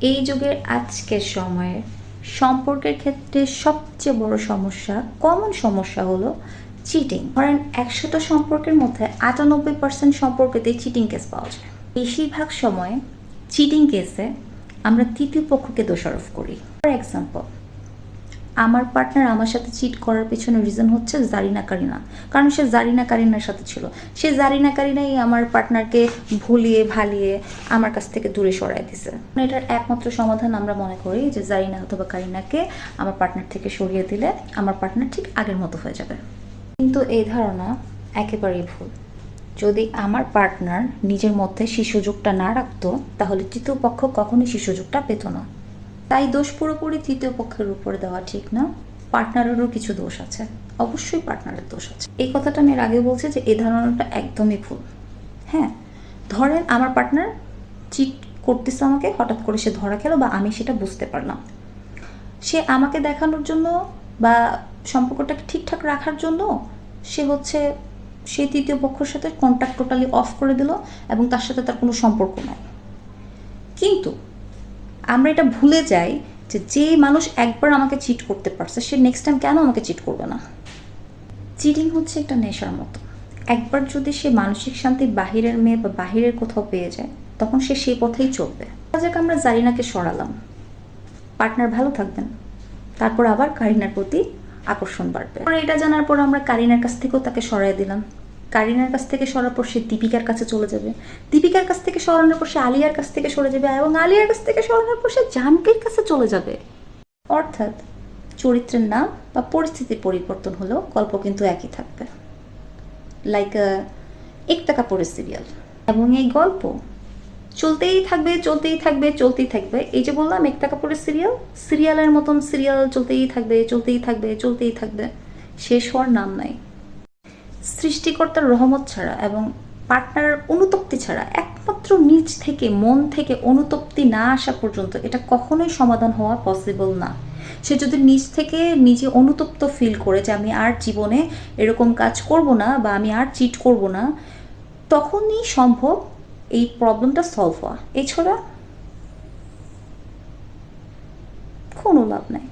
এই যুগের আজকের সময়ে সম্পর্কের ক্ষেত্রে সবচেয়ে বড় সমস্যা, কমন সমস্যা হলো চিটিং। ধরেন ১০০টা সম্পর্কের মধ্যে ৯৮% সম্পর্কেতেই চিটিং কেস পাওয়া যায়। বেশিরভাগ সময় চিটিং কেসে আমরা তৃতীয় পক্ষকে দোষারোপ করি। ফর এক্সাম্পল, আমার পার্টনার আমার সাথে চিট করার পেছনে রিজন হচ্ছে জারিনা কারিনা, কারণ সে জারিনা কারিনার সাথে ছিল। সে জারিনা কারিনাই আমার পার্টনারকে ভুলিয়ে ভালিয়ে আমার কাছ থেকে দূরে সরাই দিছে। এটার একমাত্র সমাধান আমরা মনে করি যে জারিনা অথবা কারিনাকে আমার পার্টনার থেকে সরিয়ে দিলে আমার পার্টনার ঠিক আগের মতো হয়ে যাবে। কিন্তু এই ধারণা একেবারেই ভুল। যদি আমার পার্টনার নিজের মধ্যে সেই সুযোগটা না রাখতো, তাহলে তৃতীয় পক্ষ কখনোই সেই সুযোগটা পেত না। তাই দোষ পুরোপুরি তৃতীয় পক্ষের উপরে দেওয়া ঠিক না। পার্টনারেরও কিছু দোষ আছে, অবশ্যই পার্টনারের দোষ আছে। এই কথাটা আমি এর আগে বলছি যে এই ধারণাটা একদমই ভুল। হ্যাঁ, ধরেন আমার পার্টনার চিট করতেছে আমাকে, হঠাৎ করে সে ধরা খেলো বা আমি সেটা বুঝতে পারলাম। সে আমাকে দেখানোর জন্য বা সম্পর্কটাকে ঠিকঠাক রাখার জন্য সে তৃতীয় পক্ষের সাথে কন্ট্যাক্ট টোটালি অফ করে দিল এবং তার সাথে তার কোনো সম্পর্ক নাই। কিন্তু আমরা এটা ভুলে যাই যে মানুষ একবার আমাকে চিট করতে পারছে, সে নেক্সট টাইম কেন আমাকে চিট করবে না। চিটিং হচ্ছে একটা নেশার মতো। একবার যদি সে মানসিক শান্তি বাহিরের মেয়ে বা বাহিরের কোথাও পেয়ে যায়, তখন সে সেই পথেই চলবে। যাক, আমরা জারিনাকে সরালাম, পার্টনার ভালো থাকবেন, তারপর আবার কারিনার প্রতি আকর্ষণ বাড়বে। এটা জানার পর আমরা কারিনার কাছ থেকেও তাকে সরাই দিলাম। কারিনার কাছ থেকে সরার পর সে দীপিকার কাছে চলে যাবে, দীপিকার কাছ থেকে সরানোর পর সে আলিয়ার কাছ থেকে সরে যাবে এবং আলিয়ার কাছ থেকে সরানোর পর সে জাহ্নবীর কাছে চলে যাবে। অর্থাৎ চরিত্রের নাম বা পরিস্থিতির পরিবর্তন হলেও গল্প কিন্তু একই থাকবে। লাইক একটা কাপড়ের সিরিয়াল, এবং এই গল্প চলতেই থাকবে চলতেই থাকবে চলতেই থাকবে। এই যে বললাম একটা কাপড়ের সিরিয়ালের মতন সিরিয়াল চলতেই থাকবে চলতেই থাকবে চলতেই থাকবে, শেষ হওয়ার নাম নাই। সৃষ্টিকর্তার রহমত ছাড়া এবং পার্টনারের অনুতপ্তি ছাড়া, একমাত্র নিজ থেকে মন থেকে অনুতপ্তি না আসা পর্যন্ত এটা কখনোই সমাধান হওয়া পসিবল না। সে যদি নিজ থেকে নিজে অনুতপ্ত ফিল করে যে আমি আর জীবনে এরকম কাজ করব না বা আমি আর চিট করব না, তখনই সম্ভব এই প্রবলেমটা সলভ হওয়া। এছাড়া কোনো লাভ নাই।